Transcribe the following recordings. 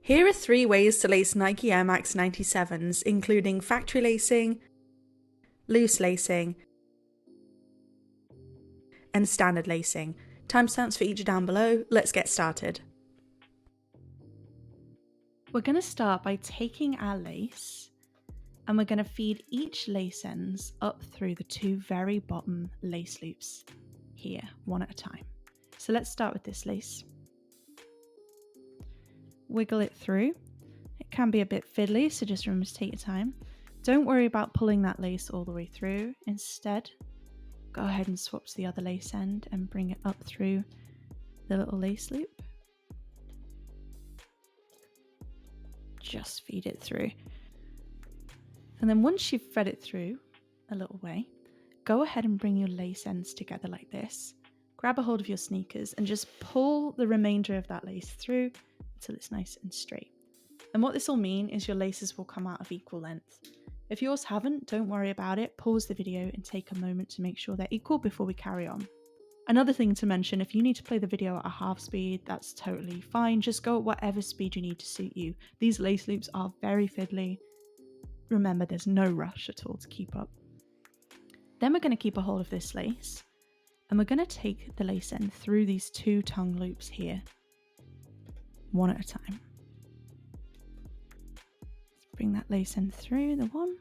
Here are 3 ways to lace Nike Air Max 97s, including factory lacing, loose lacing, and standard lacing. Timestamps for each are down below. Let's get started. We're going to start by taking our lace and we're going to feed each lace ends up through the 2 very bottom lace loops here, one at a time. So let's start with this lace. Wiggle it through. It can be a bit fiddly, so just remember to take your time. Don't worry about pulling that lace all the way through. Instead, go ahead and swap to the other lace end and bring it up through the little lace loop. Just feed it through. And then once you've fed it through a little way, go ahead and bring your lace ends together like this. Grab a hold of your sneakers and just pull the remainder of that lace through until it's nice and straight. And what this will mean is your laces will come out of equal length. If yours haven't, don't worry about it. Pause the video and take a moment to make sure they're equal before we carry on. Another thing to mention, if you need to play the video at a half speed, that's totally fine. Just go at whatever speed you need to suit you. These lace loops are very fiddly. Remember, there's no rush at all to keep up. Then we're going to keep a hold of this lace and we're going to take the lace end through these 2 tongue loops here, one at a time. Let's bring that lace end through the one,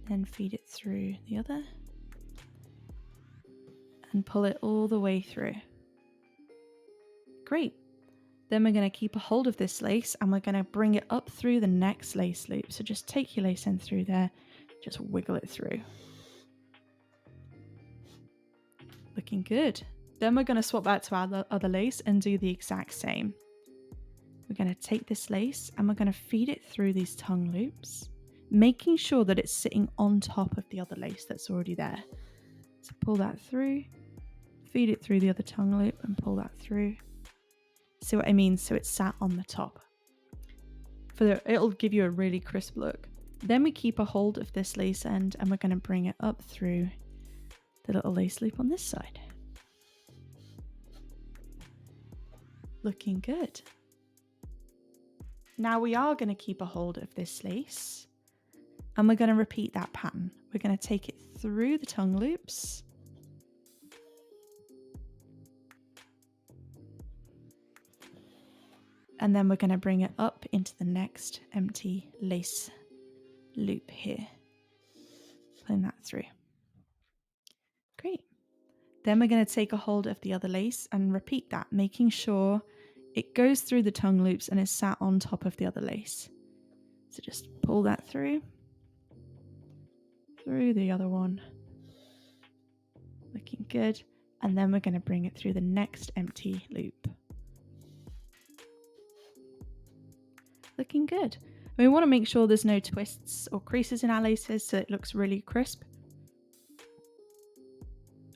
then feed it through the other, and pull it all the way through. Great. Then we're going to keep a hold of this lace and we're going to bring it up through the next lace loop. So just take your lace end through there, just wiggle it through. Looking good. Then we're going to swap back to our other lace and do the exact same. We're going to take this lace and we're going to feed it through these tongue loops, making sure that it's sitting on top of the other lace that's already there. So pull that through, feed it through the other tongue loop and pull that through. See what I mean? So it's sat on the top. It'll give you a really crisp look. Then we keep a hold of this lace end and we're going to bring it up through the little lace loop on this side. Looking good. Now we are going to keep a hold of this lace and we're going to repeat that pattern. We're going to take it through the tongue loops. And then we're going to bring it up into the next empty lace loop here. Pulling that through. Great. Then we're going to take a hold of the other lace and repeat that, making sure it goes through the tongue loops and is sat on top of the other lace. So just pull that through the other one. Looking good. And then we're going to bring it through the next empty loop. Looking good. We want to make sure there's no twists or creases in our laces so it looks really crisp.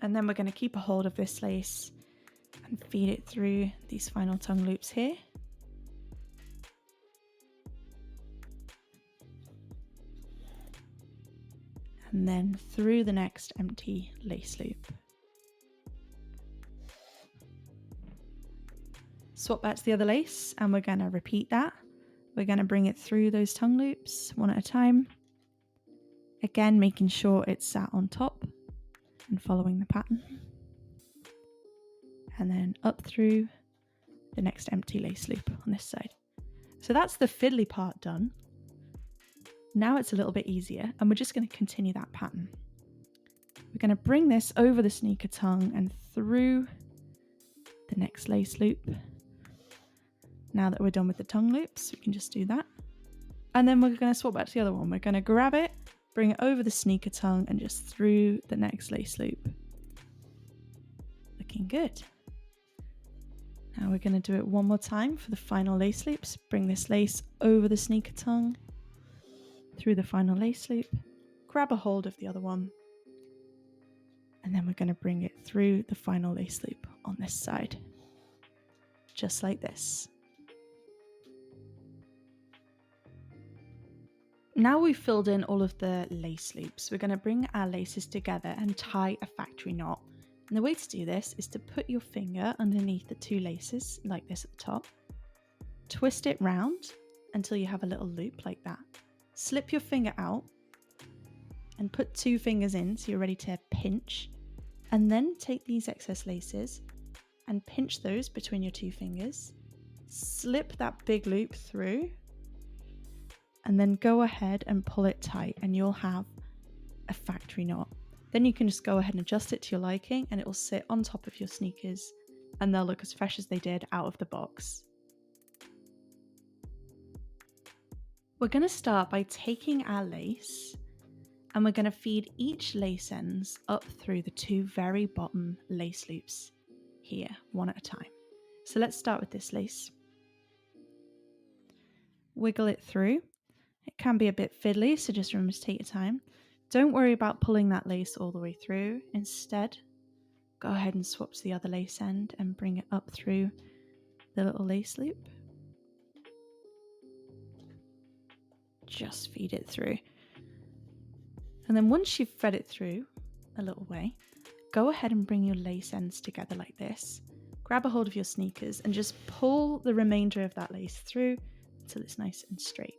And then we're going to keep a hold of this lace and feed it through these final tongue loops here. And then through the next empty lace loop. Swap back to the other lace and we're going to repeat that. We're going to bring it through those tongue loops one at a time. Again, making sure it's sat on top and following the pattern. And then up through the next empty lace loop on this side. So that's the fiddly part done. Now it's a little bit easier and we're just going to continue that pattern. We're going to bring this over the sneaker tongue and through the next lace loop. Now that we're done with the tongue loops, we can just do that. And then we're going to swap back to the other one. We're going to grab it, bring it over the sneaker tongue and just through the next lace loop. Looking good. Now we're going to do it one more time for the final lace loops. Bring this lace over the sneaker tongue, through the final lace loop, grab a hold of the other one, and then we're going to bring it through the final lace loop on this side. Just like this. Now we've filled in all of the lace loops, we're going to bring our laces together and tie a factory knot. And the way to do this is to put your finger underneath the 2 laces, like this at the top, twist it round until you have a little loop like that. Slip your finger out and put 2 fingers in so you're ready to pinch. And then take these excess laces and pinch those between your 2 fingers. Slip that big loop through and then go ahead and pull it tight and you'll have a factory knot. Then you can just go ahead and adjust it to your liking and it will sit on top of your sneakers and they'll look as fresh as they did out of the box. We're going to start by taking our lace and we're going to feed each lace ends up through the 2 very bottom lace loops here, one at a time. So let's start with this lace. Wiggle it through. It can be a bit fiddly, so just remember to take your time. Don't worry about pulling that lace all the way through. Instead, go ahead and swap to the other lace end and bring it up through the little lace loop. Just feed it through. And then once you've fed it through a little way, go ahead and bring your lace ends together like this. Grab a hold of your sneakers and just pull the remainder of that lace through until it's nice and straight.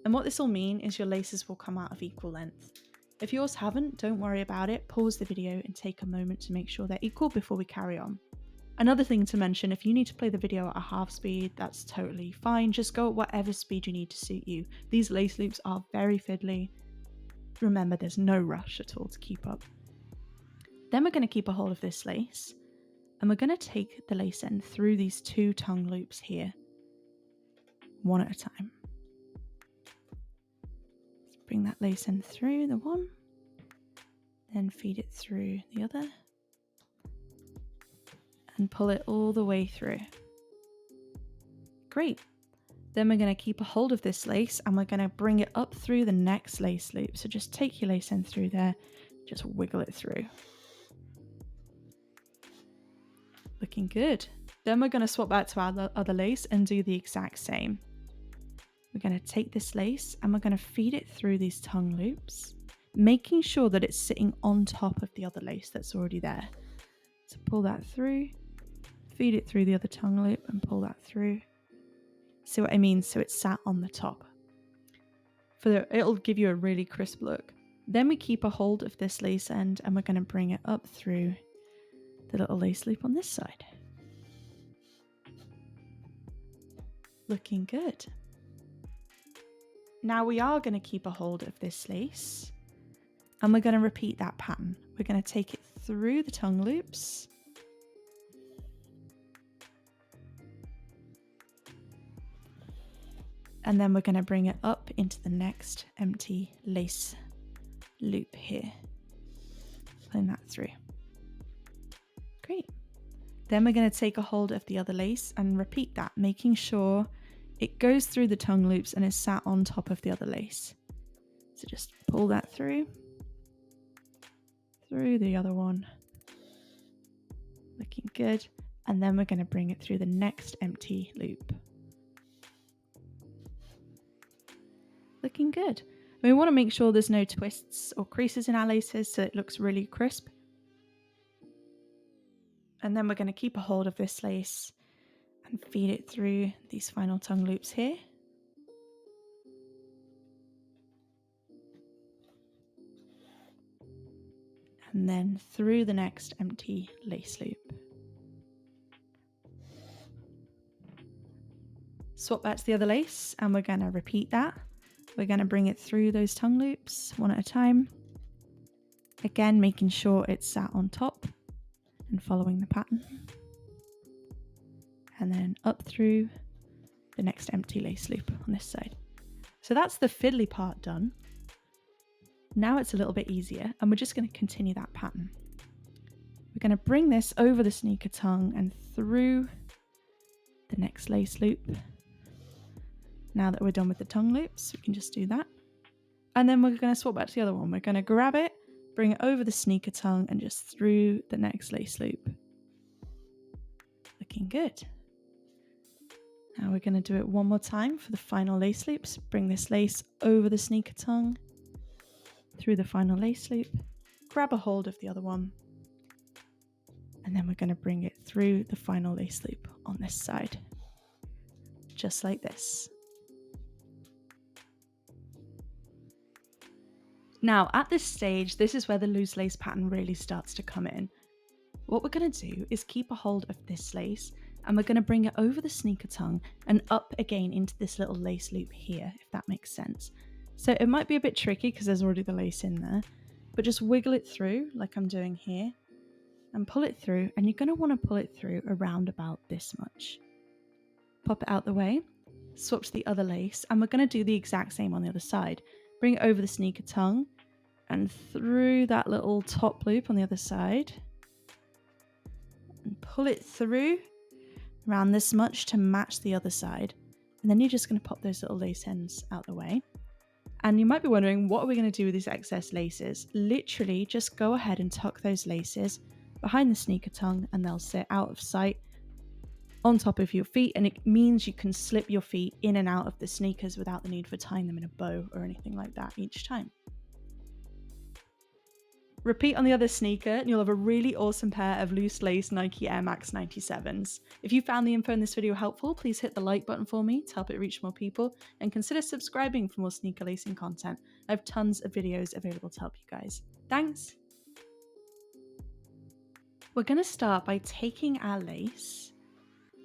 And what this will mean is your laces will come out of equal length. If yours haven't, don't worry about it. Pause the video and take a moment to make sure they're equal before we carry on. Another thing to mention, if you need to play the video at a half speed, that's totally fine. Just go at whatever speed you need to suit you. These lace loops are very fiddly. Remember, there's no rush at all to keep up. Then we're going to keep a hold of this lace and we're going to take the lace end through these 2 tongue loops here, one at a time. Let's bring that lace end through the one, then feed it through the other and pull it all the way through. Great. Then we're going to keep a hold of this lace and we're going to bring it up through the next lace loop. So just take your lace end through there, just wiggle it through. Looking good. Then we're going to swap back to our other lace and do the exact same. We're going to take this lace and we're going to feed it through these tongue loops, making sure that it's sitting on top of the other lace that's already there. So pull that through, feed it through the other tongue loop and pull that through. See what I mean? So it's sat on the top. It'll give you a really crisp look. Then we keep a hold of this lace end and we're going to bring it up through the little lace loop on this side. Looking good. Now we are going to keep a hold of this lace and we're going to repeat that pattern. We're going to take it through the tongue loops. And then we're going to bring it up into the next empty lace loop here. Pulling that through. Great. Then we're going to take a hold of the other lace and repeat that, making sure it goes through the tongue loops and is sat on top of the other lace. So just pull that through the other one. Looking good. And then we're going to bring it through the next empty loop. Looking good. We want to make sure there's no twists or creases in our laces so it looks really crisp. And then we're going to keep a hold of this lace and feed it through these final tongue loops here. And then through the next empty lace loop. Swap back to the other lace and we're going to repeat that. We're going to bring it through those tongue loops one at a time. Again, making sure it's sat on top and following the pattern. And then up through the next empty lace loop on this side. So that's the fiddly part done. Now it's a little bit easier and we're just going to continue that pattern. We're going to bring this over the sneaker tongue and through the next lace loop. Now that we're done with the tongue loops, we can just do that. And then we're going to swap back to the other one. We're going to grab it, bring it over the sneaker tongue and just through the next lace loop. Looking good. Now we're going to do it one more time for the final lace loops. Bring this lace over the sneaker tongue, through the final lace loop, grab a hold of the other one, and then we're going to bring it through the final lace loop on this side. just like this. Now, at this stage, this is where the loose lace pattern really starts to come in. What we're going to do is keep a hold of this lace and we're going to bring it over the sneaker tongue and up again into this little lace loop here, if that makes sense. So it might be a bit tricky because there's already the lace in there, but just wiggle it through like I'm doing here and pull it through, and you're going to want to pull it through around about this much. Pop it out the way, swap to the other lace, and we're going to do the exact same on the other side. Bring it over the sneaker tongue and through that little top loop on the other side and pull it through around this much to match the other side. And then you're just going to pop those little lace ends out the way. And you might be wondering, what are we going to do with these excess laces? Literally just go ahead and tuck those laces behind the sneaker tongue and they'll sit out of sight on top of your feet, and it means you can slip your feet in and out of the sneakers without the need for tying them in a bow or anything like that each time. Repeat on the other sneaker and you'll have a really awesome pair of loose lace Nike Air Max 97s. If you found the info in this video helpful, please hit the like button for me to help it reach more people, and consider subscribing for more sneaker lacing content. I have tons of videos available to help you guys. Thanks! We're going to start by taking our lace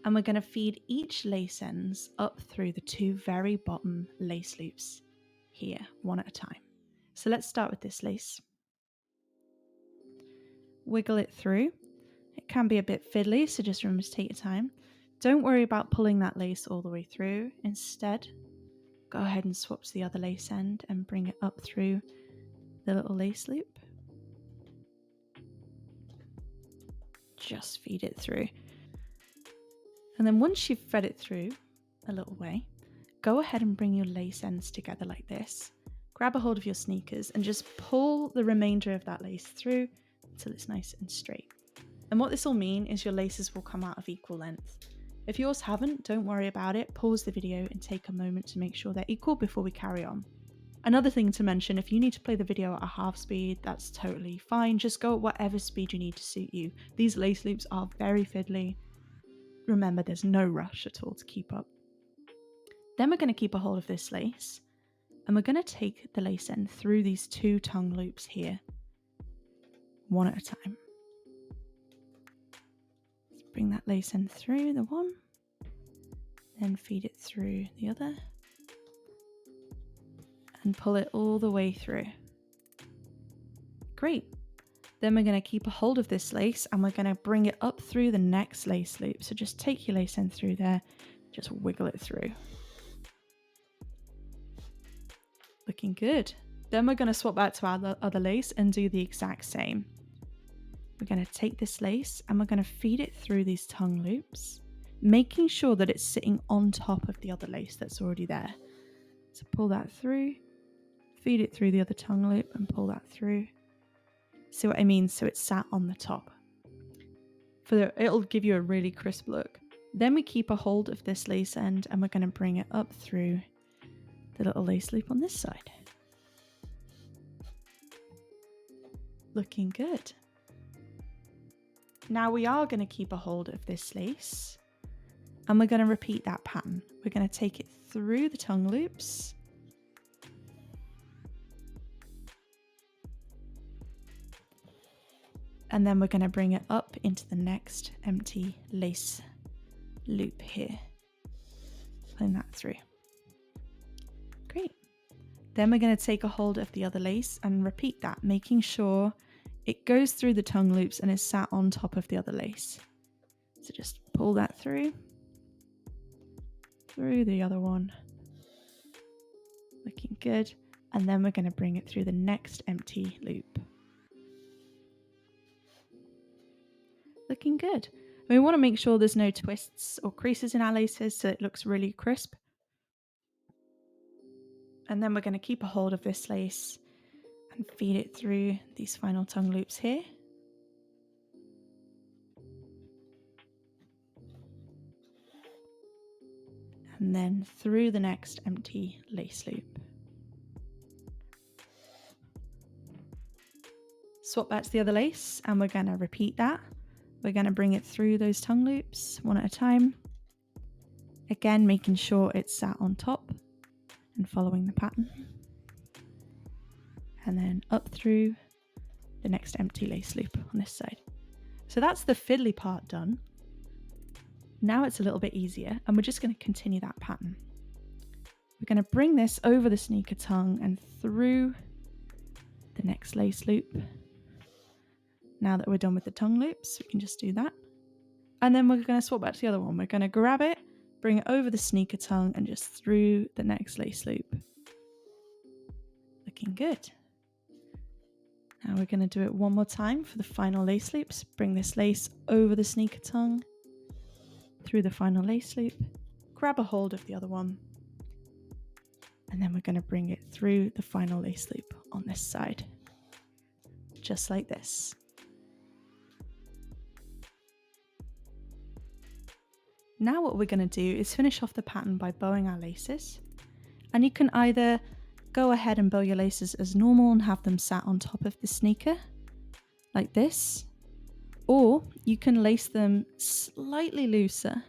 and we're going to feed each lace ends up through the two very bottom lace loops here, one at a time. So let's start with this lace. Wiggle it through. It can be a bit fiddly, so just remember to take your time. Don't worry about pulling that lace all the way through. Instead, go ahead and swap to the other lace end and bring it up through the little lace loop. Just feed it through. And then once you've fed it through a little way, go ahead and bring your lace ends together like this. Grab a hold of your sneakers and just pull the remainder of that lace through until it's nice and straight. And what this will mean is your laces will come out of equal length. If yours haven't, don't worry about it. Pause the video and take a moment to make sure they're equal before we carry on. Another thing to mention, if you need to play the video at a half speed, that's totally fine. Just go at whatever speed you need to suit you. These lace loops are very fiddly. Remember, there's no rush at all to keep up. Then we're going to keep a hold of this lace and we're going to take the lace end through these two tongue loops here, one at a time. Let's bring that lace end through the one, then feed it through the other and pull it all the way through. Great. Then we're going to keep a hold of this lace and we're going to bring it up through the next lace loop. So just take your lace end through there, just wiggle it through. Looking good. Then we're going to swap back to our other lace and do the exact same. We're going to take this lace and we're going to feed it through these tongue loops, making sure that it's sitting on top of the other lace that's already there. So pull that through, feed it through the other tongue loop and pull that through. See what I mean? So it's sat on the top. It'll give you a really crisp look. Then we keep a hold of this lace end and we're going to bring it up through the little lace loop on this side. Looking good. Now we are going to keep a hold of this lace and we're going to repeat that pattern. We're going to take it through the tongue loops. And then we're going to bring it up into the next empty lace loop here. Pulling that through. Great. Then we're going to take a hold of the other lace and repeat that, making sure it goes through the tongue loops and is sat on top of the other lace. So just pull that through the other one. Looking good. And then we're going to bring it through the next empty loop. Looking good. We want to make sure there's no twists or creases in our laces so it looks really crisp. And then we're going to keep a hold of this lace and feed it through these final tongue loops here. And then through the next empty lace loop. Swap back to the other lace and we're going to repeat that. We're going to bring it through those tongue loops one at a time. Again, making sure it's sat on top and following the pattern. And then up through the next empty lace loop on this side. So that's the fiddly part done. Now it's a little bit easier, and we're just going to continue that pattern. We're going to bring this over the sneaker tongue and through the next lace loop. Now that we're done with the tongue loops, we can just do that. And then we're going to swap back to the other one. We're going to grab it, bring it over the sneaker tongue and just through the next lace loop. Looking good. Now we're going to do it one more time for the final lace loops. Bring this lace over the sneaker tongue, through the final lace loop, grab a hold of the other one, and then we're going to bring it through the final lace loop on this side, just like this. Now what we're going to do is finish off the pattern by bowing our laces, and you can either go ahead and bow your laces as normal and have them sat on top of the sneaker, like this, or you can lace them slightly looser,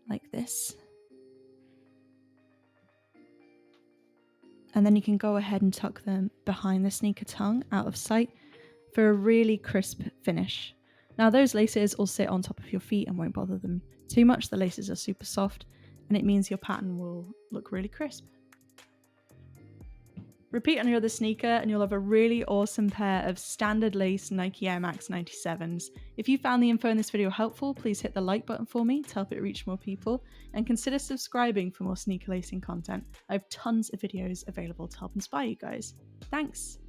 like this. And then you can go ahead and tuck them behind the sneaker tongue out of sight for a really crisp finish. Now those laces will sit on top of your feet and won't bother them too much. The laces are super soft and it means your pattern will look really crisp. Repeat on your other sneaker and you'll have a really awesome pair of standard lace Nike Air Max 97s. If you found the info in this video helpful, please hit the like button for me to help it reach more people, and consider subscribing for more sneaker lacing content. I have tons of videos available to help inspire you guys. Thanks!